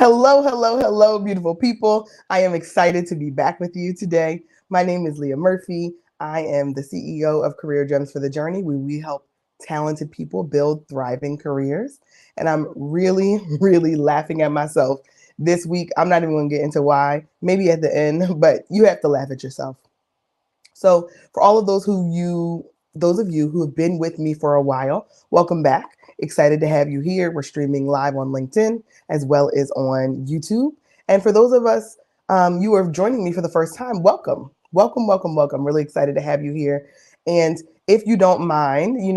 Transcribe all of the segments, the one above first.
Hello, hello, hello, beautiful people. I am excited to be back with you today. My name is Leah Murphy. I am the CEO of Career Gems for the Journey, where we help talented people build thriving careers. And I'm really, really laughing at myself this week. I'm not even going to get into why, maybe at the end, but you have to laugh at yourself. So for all of those of you who have been with me for a while, welcome back. Excited to have you here. We're streaming live on LinkedIn as well as on YouTube. And for those of us you are joining me for the first time, welcome, welcome, welcome, welcome. Really excited to have you here. And if you don't mind, you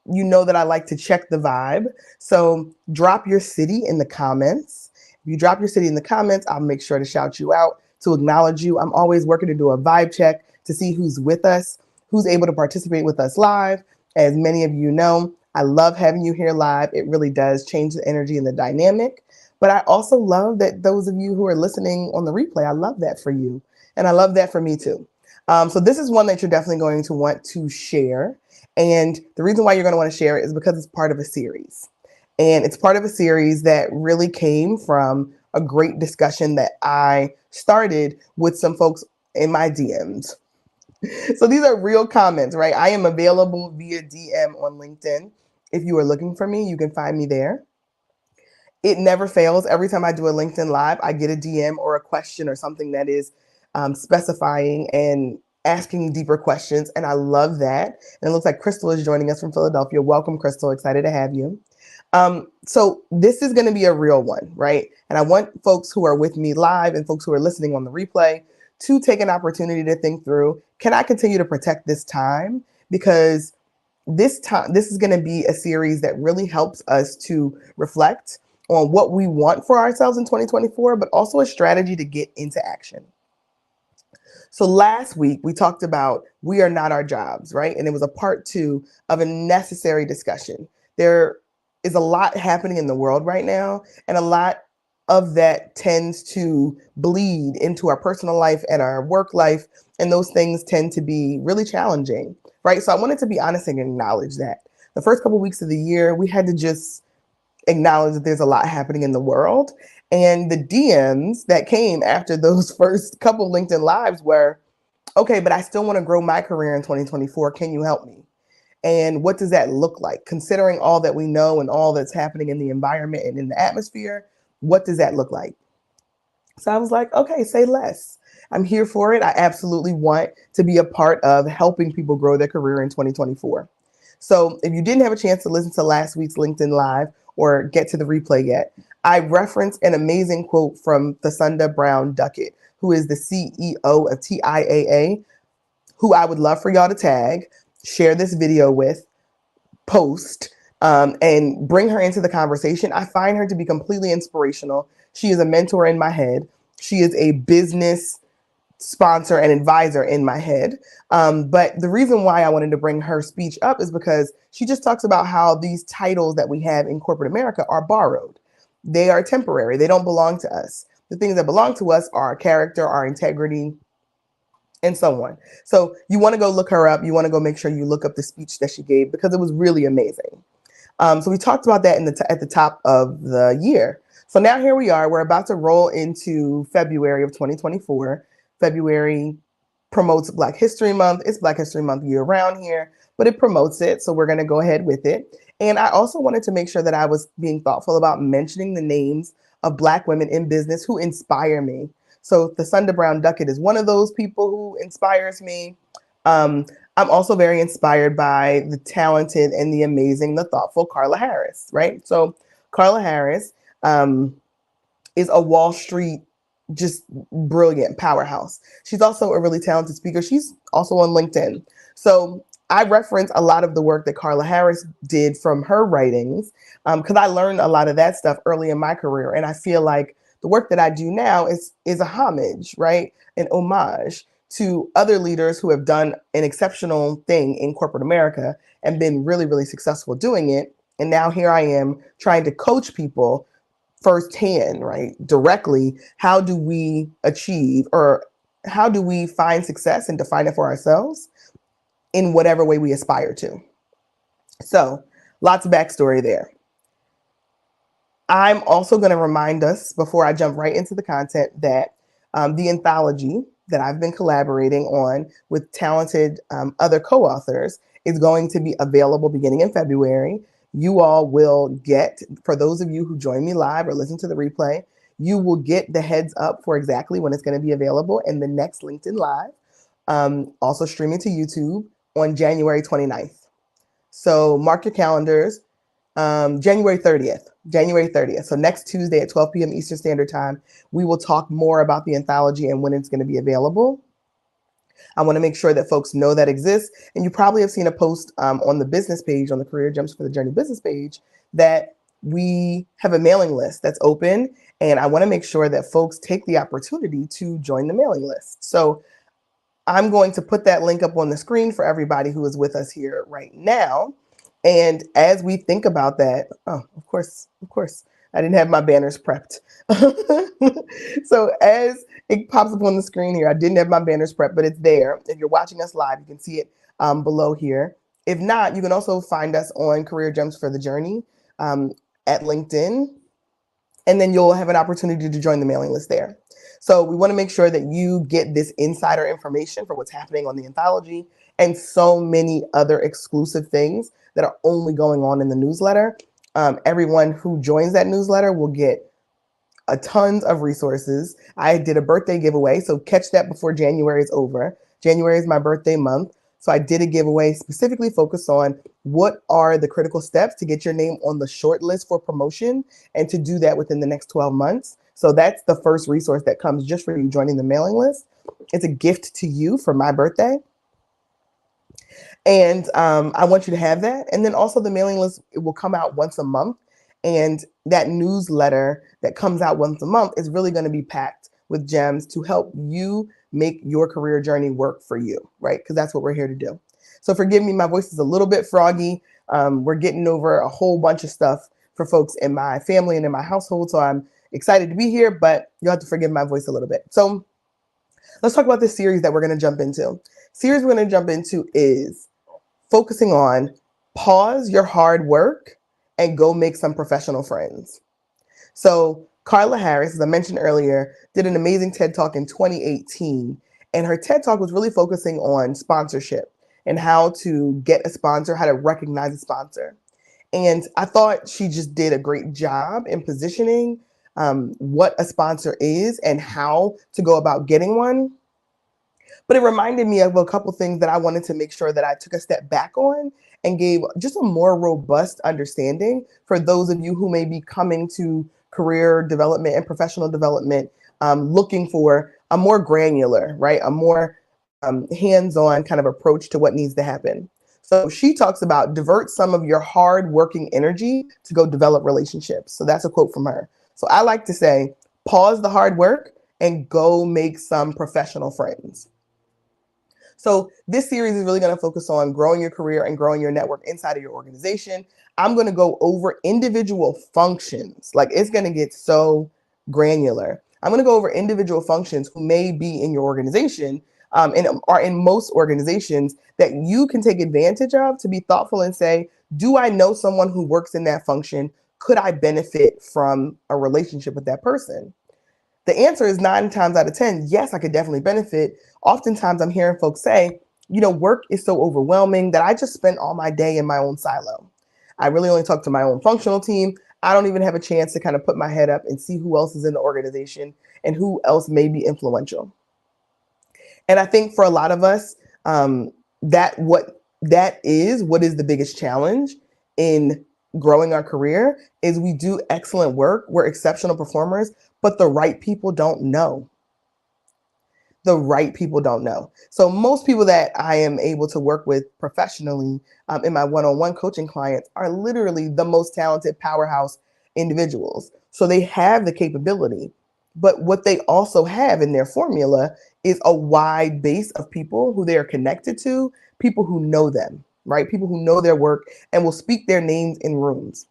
know that I like to check the vibe. So drop your city in the comments. If you drop your city in the comments, I'll make sure to shout you out, to acknowledge you. I'm always working to do a vibe check to see who's with us, who's able to participate with us live. As many of you know, I love having you here live. It really does change the energy and the dynamic. But I also love that those of you who are listening on the replay, I love that for you. And I love that for me too. So this is one that you're definitely going to want to share. And the reason why you're going to want to share it is because it's part of a series. And it's part of a series that really came from a great discussion that I started with some folks in my DMs. So these are real comments, right? I am available via DM on LinkedIn. If you are looking for me, you can find me there. It never fails. Every time I do a LinkedIn Live, I get a DM or a question or something that is specifying and asking deeper questions. And I love that. And it looks like Crystal is joining us from Philadelphia. Welcome, Crystal. Excited to have you. So this is going to be a real one, right? And I want folks who are with me live and folks who are listening on the replay to take an opportunity to think through, can I continue to protect this time? Because this is going to be a series that really helps us to reflect on what we want for ourselves in 2024, but also a strategy to get into action. So last week we talked about we are not our jobs, right? And it was a part 2 of a necessary discussion. There is a lot happening in the world right now, and a lot of that tends to bleed into our personal life and our work life, and those things tend to be really challenging, right? So I wanted to be honest and acknowledge that. The first couple of weeks of the year, we had to just acknowledge that there's a lot happening in the world. And the DMs that came after those first couple LinkedIn Lives were, okay, but I still want to grow my career in 2024. Can you help me? And what does that look like? Considering all that we know and all that's happening in the environment and in the atmosphere, what does that look like? So I was like, okay, say less. I'm here for it. I absolutely want to be a part of helping people grow their career in 2024. So if you didn't have a chance to listen to last week's LinkedIn Live or get to the replay yet, I referenced an amazing quote from Thasunda Brown Duckett, who is the CEO of TIAA, who I would love for y'all to tag, share this video with, post, and bring her into the conversation. I find her to be completely inspirational. She is a mentor in my head. She is a business sponsor and advisor in my head. But the reason why I wanted to bring her speech up is because she just talks about how these titles that we have in corporate America are borrowed. They are temporary. They don't belong to us. The things that belong to us are our character, our integrity, and so on. So you want to go look her up. You want to go make sure you look up the speech that she gave because it was really amazing. So we talked about that at the top of the year. So now here we are. We're about to roll into February of 2024. February promotes Black History Month. It's Black History Month year round here, but it promotes it. So we're going to go ahead with it. And I also wanted to make sure that I was being thoughtful about mentioning the names of Black women in business who inspire me. So Thasunda Brown Duckett is one of those people who inspires me. I'm also very inspired by the talented and the amazing, the thoughtful Carla Harris, right? So Carla Harris is a Wall Street, just brilliant powerhouse. She's also a really talented speaker. She's also on LinkedIn. So I reference a lot of the work that Carla Harris did from her writings because I learned a lot of that stuff early in my career. And I feel like the work that I do now is a homage, right? An homage to other leaders who have done an exceptional thing in corporate America and been really, really successful doing it. And now here I am trying to coach people firsthand, right? Directly, how do we achieve or how do we find success and define it for ourselves in whatever way we aspire to? So lots of backstory there. I'm also going to remind us before I jump right into the content that the anthology that I've been collaborating on with talented other co-authors is going to be available beginning in February. You all will get, for those of you who join me live or listen to the replay, you will get the heads up for exactly when it's going to be available in the next LinkedIn Live. Also streaming to YouTube on January 29th. So mark your calendars. January 30th. January 30th. So next Tuesday at 12 p.m. Eastern Standard Time, we will talk more about the anthology and when it's going to be available. I want to make sure that folks know that exists. And you probably have seen a post on the business page, on the Career Gems for the Journey business page, that we have a mailing list that's open. And I want to make sure that folks take the opportunity to join the mailing list. So I'm going to put that link up on the screen for everybody who is with us here right now. And as we think about that, oh, of course, I didn't have my banners prepped. So as it pops up on the screen here, I didn't have my banners prepped, but it's there. If you're watching us live, you can see it below here. If not, you can also find us on Career Gems for the Journey at LinkedIn, and then you'll have an opportunity to join the mailing list there. So we want to make sure that you get this insider information for what's happening on the anthology and so many other exclusive things that are only going on in the newsletter. Everyone who joins that newsletter will get a tons of resources. I did a birthday giveaway, so catch that before January is over. January is my birthday month. So I did a giveaway specifically focused on what are the critical steps to get your name on the short list for promotion and to do that within the next 12 months. So that's the first resource that comes just for you joining the mailing list. It's a gift to you for my birthday. And I want you to have that. And then also the mailing list, it will come out once a month. And that newsletter that comes out once a month is really going to be packed with gems to help you make your career journey work for you, right? Because that's what we're here to do. So forgive me, my voice is a little bit froggy. We're getting over a whole bunch of stuff for folks in my family and in my household. So I'm excited to be here, but you'll have to forgive my voice a little bit. So let's talk about this series that we're going to jump into. Series we're going to jump into is focusing on pause your hard work and go make some professional friends. So Carla Harris, as I mentioned earlier, did an amazing TED Talk in 2018. And her TED Talk was really focusing on sponsorship and how to get a sponsor, how to recognize a sponsor. And I thought she just did a great job in positioning what a sponsor is and how to go about getting one. But it reminded me of a couple things that I wanted to make sure that I took a step back on and gave just a more robust understanding for those of you who may be coming to career development and professional development, looking for a more granular, right? A more hands-on kind of approach to what needs to happen. So she talks about divert some of your hard working energy to go develop relationships. So that's a quote from her. So I like to say, pause the hard work and go make some professional friends. So this series is really going to focus on growing your career and growing your network inside of your organization. I'm going to go over individual functions. Like, it's going to get so granular. I'm going to go over individual functions who may be in your organization and are in most organizations that you can take advantage of to be thoughtful and say, do I know someone who works in that function? Could I benefit from a relationship with that person? The answer is 9 times out of 10, yes, I could definitely benefit. Oftentimes I'm hearing folks say, work is so overwhelming that I just spend all my day in my own silo. I really only talk to my own functional team. I don't even have a chance to kind of put my head up and see who else is in the organization and who else may be influential. And I think for a lot of us, what is the biggest challenge in growing our career is we do excellent work. We're exceptional performers, but the right people don't know. The right people don't know. So most people that I am able to work with professionally in my one-on-one coaching clients are literally the most talented powerhouse individuals. So they have the capability, but what they also have in their formula is a wide base of people who they are connected to, people who know them, right? People who know their work and will speak their names in rooms.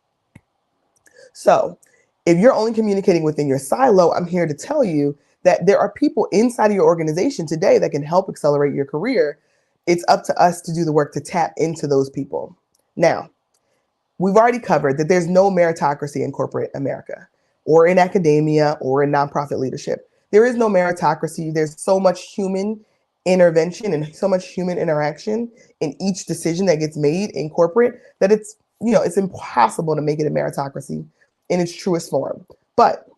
So if you're only communicating within your silo, I'm here to tell you that there are people inside of your organization today that can help accelerate your career. It's up to us to do the work to tap into those people. Now, we've already covered that there's no meritocracy in corporate America or in academia or in nonprofit leadership. There is no meritocracy. There's so much human intervention and so much human interaction in each decision that gets made in corporate that it's impossible to make it a meritocracy in its truest form. But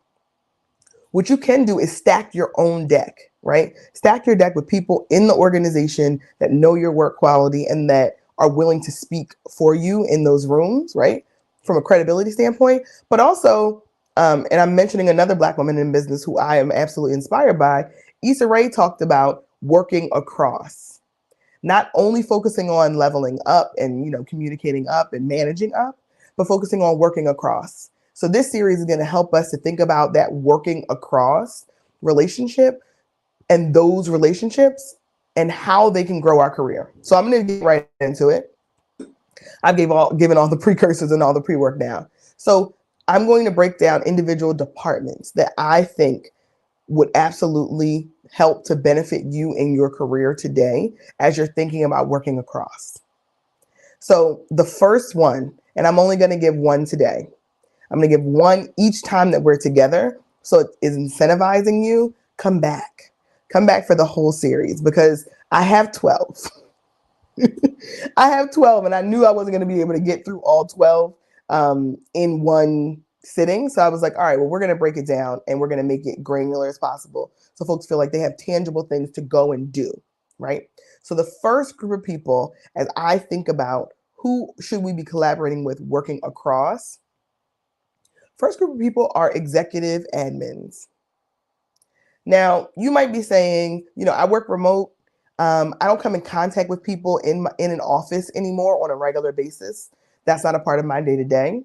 what you can do is stack your own deck, right? Stack your deck with people in the organization that know your work quality and that are willing to speak for you in those rooms, right? From a credibility standpoint, but also, and I'm mentioning another Black woman in business who I am absolutely inspired by. Issa Rae talked about working across, not only focusing on leveling up and communicating up and managing up, but focusing on working across. So this series is going to help us to think about that working across relationship and those relationships and how they can grow our career. So I'm going to get right into it. I've given all the precursors and all the pre-work now. So I'm going to break down individual departments that I think would absolutely help to benefit you in your career today as you're thinking about working across. So the first one, and I'm only going to give one today. I'm going to give one each time that we're together. So it is incentivizing you. Come back for the whole series because I have 12. I have 12 and I knew I wasn't going to be able to get through all 12 in one sitting. So I was like, all right, well, we're going to break it down and we're going to make it granular as possible. So folks feel like they have tangible things to go and do, right? So the first group of people, as I think about who should we be collaborating with working across, first group of people are executive admins. Now, you might be saying, I work remote. I don't come in contact with people in an office anymore on a regular basis. That's not a part of my day-to-day.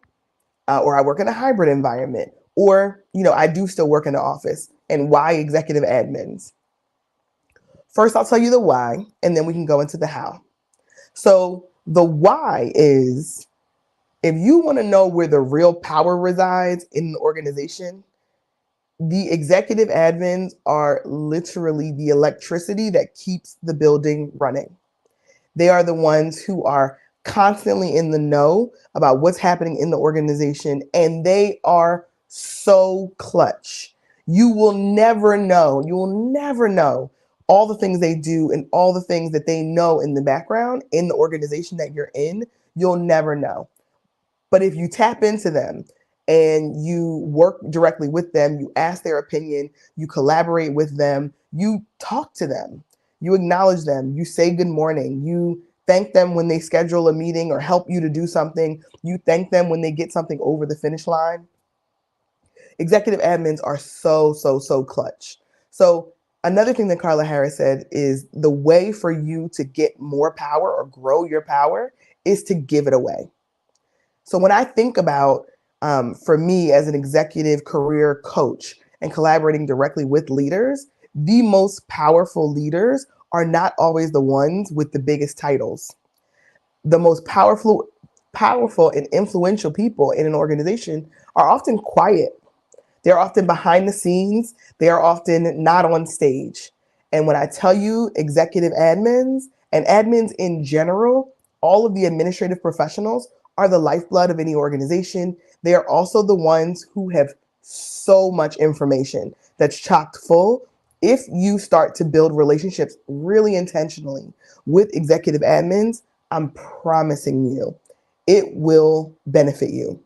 Or I work in a hybrid environment. Or, I do still work in the office. And why executive admins? First, I'll tell you the why, and then we can go into the how. So the why is, if you want to know where the real power resides in the organization, the executive admins are literally the electricity that keeps the building running. They are the ones who are constantly in the know about what's happening in the organization, and they are so clutch. You will never know all the things they do and all the things that they know in the background in the organization that you're in. You'll never know. But if you tap into them and you work directly with them, you ask their opinion, you collaborate with them, you talk to them, you acknowledge them, you say good morning, you thank them when they schedule a meeting or help you to do something, you thank them when they get something over the finish line. Executive admins are so clutch. So another thing that Carla Harris said is the way for you to get more power or grow your power is to give it away. So when I think about, for me as an executive career coach and collaborating directly with leaders, the most powerful leaders are not always the ones with the biggest titles. The most powerful and influential people in an organization are often quiet. They're often behind the scenes. They are often not on stage. And when I tell you executive admins and admins in general, all of the administrative professionals are the lifeblood of any organization. They are also the ones who have so much information that's chocked full. If you start to build relationships really intentionally with executive admins, I'm promising you, it will benefit you.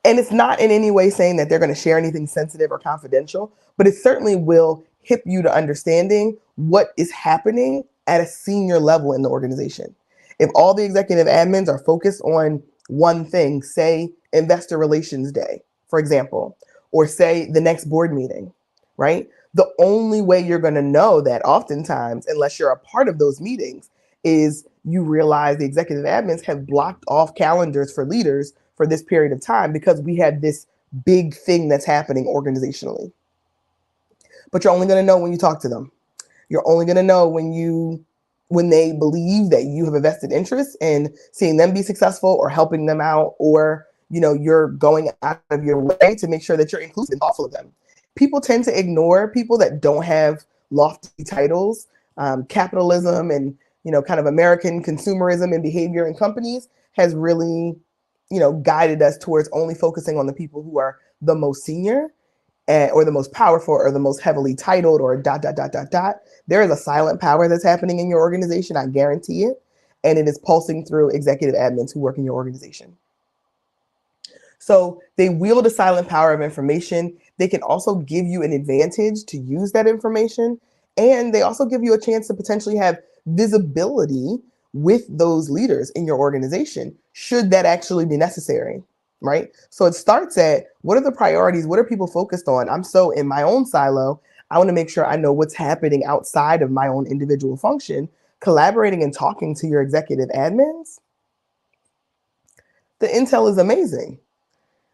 And it's not in any way saying that they're going to share anything sensitive or confidential, but it certainly will hip you to understanding what is happening at a senior level in the organization. If all the executive admins are focused on one thing, say investor relations day, for example, or say the next board meeting, right? The only way you're going to know that oftentimes, unless you're a part of those meetings, is you realize the executive admins have blocked off calendars for leaders for this period of time because we had this big thing that's happening organizationally. But you're only going to know when you talk to them. You're only going to know when they believe that you have a vested interest in seeing them be successful or helping them out, or you're going out of your way to make sure that you're inclusive and thoughtful of them. People tend to ignore people that don't have lofty titles. Capitalism and kind of American consumerism and behavior in companies has really guided us towards only focusing on the people who are the most senior or the most powerful or the most heavily titled or dot, dot, dot, dot, dot. There is a silent power that's happening in your organization. I guarantee it. And it is pulsing through executive admins who work in your organization. So they wield a silent power of information. They can also give you an advantage to use that information. And they also give you a chance to potentially have visibility with those leaders in your organization, should that actually be necessary, right? So it starts at, what are the priorities? What are people focused on? I'm so in my own silo. I want to make sure I know what's happening outside of my own individual function. Collaborating and talking to your executive admins, the intel is amazing.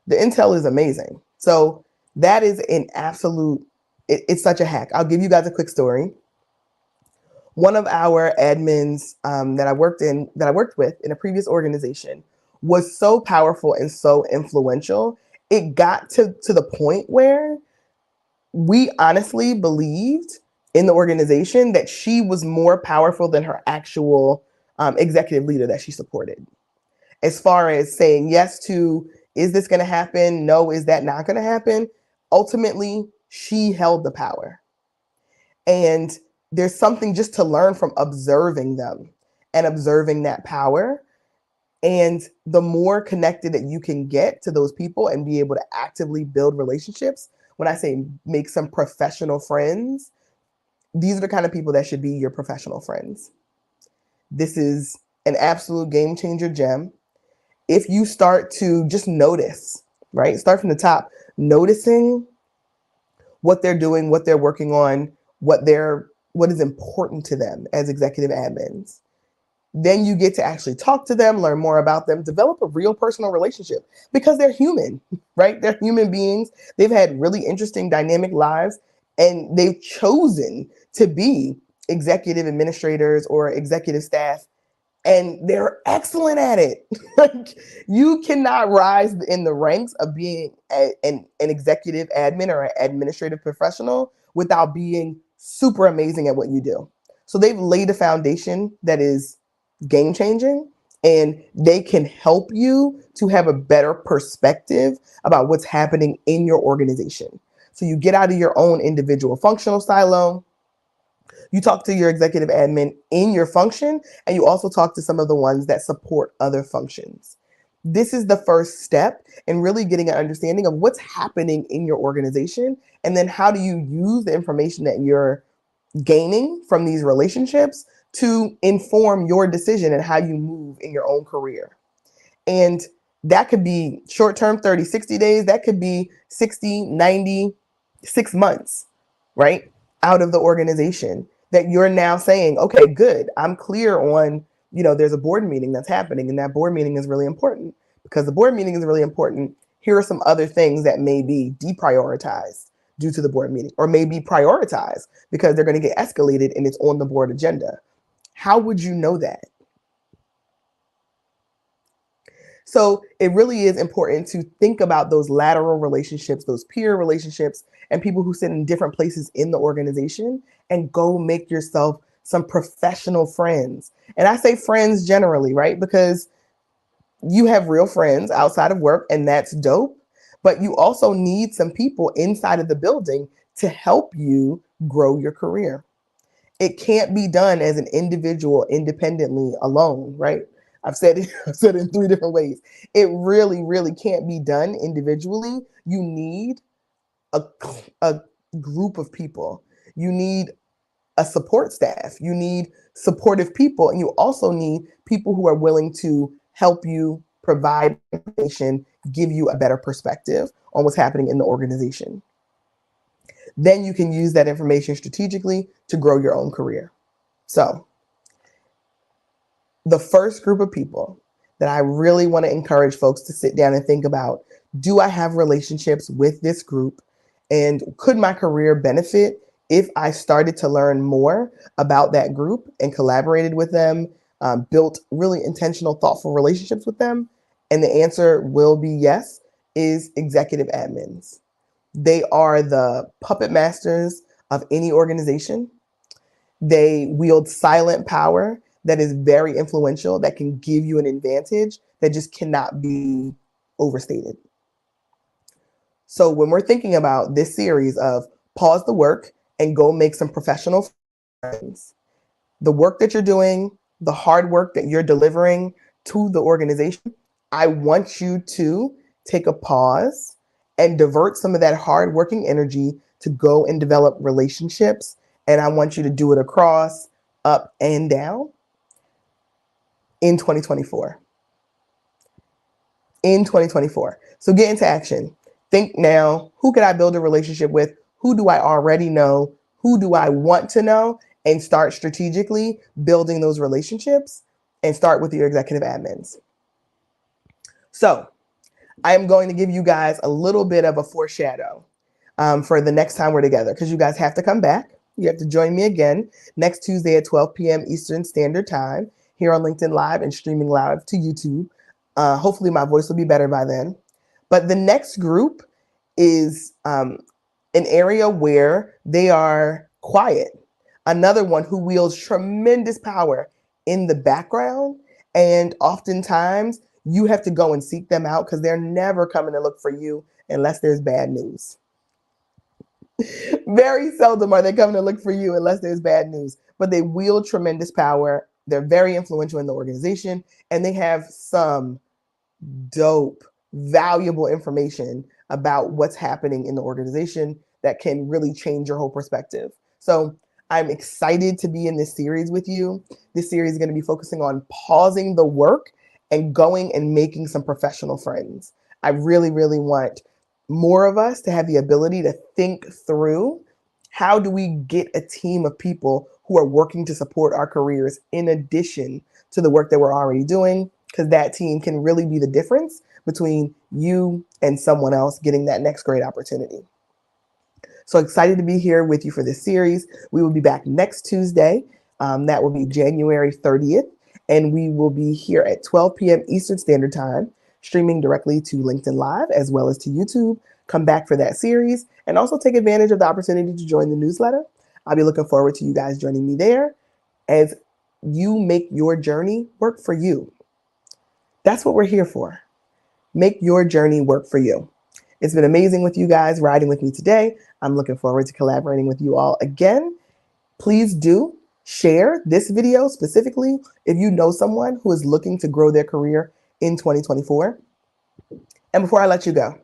The intel is amazing. So that is an absolute, it's such a hack. I'll give you guys a quick story. One of our admins that I worked with in a previous organization was so powerful and so influential. It got to the point where we honestly believed in the organization that she was more powerful than her actual executive leader that she supported. As far as saying yes to, is this going to happen? No, is that not going to happen? Ultimately, she held the power. And there's something just to learn from observing them and observing that power. And the more connected that you can get to those people and be able to actively build relationships, when I say make some professional friends, these are the kind of people that should be your professional friends. This is an absolute game changer gem. If you start to just notice, right? Start from the top, noticing what they're doing, what they're working on, what is important to them as executive admins. Then you get to actually talk to them, learn more about them, develop a real personal relationship, because they're human, right? They're human beings. They've had really interesting dynamic lives, and they've chosen to be executive administrators or executive staff, and they're excellent at it. Like, you cannot rise in the ranks of being an executive admin or an administrative professional without being super amazing at what you do. So they've laid a foundation that is game changing, and they can help you to have a better perspective about what's happening in your organization. So you get out of your own individual functional silo. You talk to your executive admin in your function, and you also talk to some of the ones that support other functions. This is the first step in really getting an understanding of what's happening in your organization, and then how do you use the information that you're gaining from these relationships to inform your decision and how you move in your own career. And that could be short-term, 30, 60 days. That could be 60, 90, 6 months, right? Out of the organization that you're now saying, okay, good. I'm clear on, there's a board meeting that's happening, and that board meeting is really important. Because the board meeting is really important, here are some other things that may be deprioritized due to the board meeting, or may be prioritized because they're going to get escalated and it's on the board agenda. How would you know that? So it really is important to think about those lateral relationships, those peer relationships, and people who sit in different places in the organization, and go make yourself some professional friends. And I say friends generally, right? Because you have real friends outside of work, and that's dope. But you also need some people inside of the building to help you grow your career. It can't be done as an individual independently alone, right? I've said it in 3 different ways. It really, really can't be done individually. You need a group of people. You need a support staff. You need supportive people. And you also need people who are willing to help you provide information, give you a better perspective on what's happening in the organization. Then you can use that information strategically to grow your own career. So the first group of people that I really want to encourage folks to sit down and think about, do I have relationships with this group? And could my career benefit if I started to learn more about that group and collaborated with them, built really intentional, thoughtful relationships with them? And the answer will be yes, is executive admins. They are the puppet masters of any organization. They wield silent power. that is very influential, that can give you an advantage that just cannot be overstated. So when we're thinking about this series of pause the work and go make some professional friends, the work that you're doing, the hard work that you're delivering to the organization, I want you to take a pause and divert some of that hard working energy to go and develop relationships. And I want you to do it across, up and down in 2024. In 2024. So get into action. Think now, who could I build a relationship with? Who do I already know? Who do I want to know? And start strategically building those relationships and start with your executive admins. So I am going to give you guys a little bit of a foreshadow for the next time we're together, because you guys have to come back. You have to join me again next Tuesday at 12 p.m. Eastern Standard Time here on LinkedIn Live and streaming live to YouTube. Hopefully my voice will be better by then. But the next group is an area where they are quiet. Another one who wields tremendous power in the background. And oftentimes you have to go and seek them out because they're never coming to look for you unless there's bad news. Very seldom are they coming to look for you unless there's bad news, but they wield tremendous power. They're very influential in the organization, and they have some dope, valuable information about what's happening in the organization that can really change your whole perspective. So I'm excited to be in this series with you. This series is going to be focusing on pausing the work and going and making some professional friends. I really, really want more of us to have the ability to think through, how do we get a team of people who are working to support our careers in addition to the work that we're already doing, because that team can really be the difference between you and someone else getting that next great opportunity. So excited to be here with you for this series. We will be back next Tuesday. That will be January 30th. And we will be here at 12 p.m. Eastern Standard Time, streaming directly to LinkedIn Live as well as to YouTube. Come back for that series and also take advantage of the opportunity to join the newsletter. I'll be looking forward to you guys joining me there as you make your journey work for you. That's what we're here for. Make your journey work for you. It's been amazing with you guys riding with me today. I'm looking forward to collaborating with you all again. Please do share this video specifically if you know someone who is looking to grow their career in 2024. And before I let you go,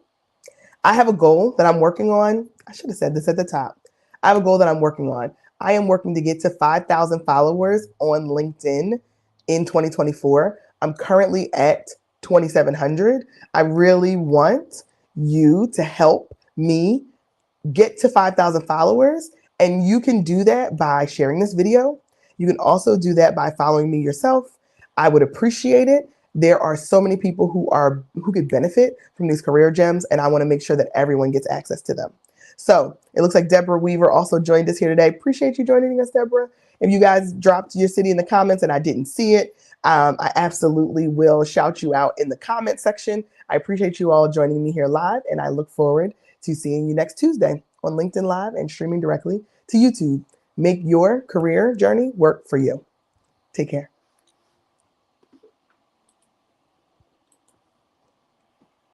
I have a goal that I'm working on. I should have said this at the top. I have a goal that I'm working on. I am working to get to 5,000 followers on LinkedIn in 2024. I'm currently at 2,700. I really want you to help me get to 5,000 followers. And you can do that by sharing this video. You can also do that by following me yourself. I would appreciate it. There are so many people who could benefit from these career gems, and I want to make sure that everyone gets access to them. So it looks like Deborah Weaver also joined us here today. Appreciate you joining us, Deborah. If you guys dropped your city in the comments and I didn't see it, I absolutely will shout you out in the comment section. I appreciate you all joining me here live, and I look forward to seeing you next Tuesday on LinkedIn Live and streaming directly to YouTube. Make your career journey work for you. Take care.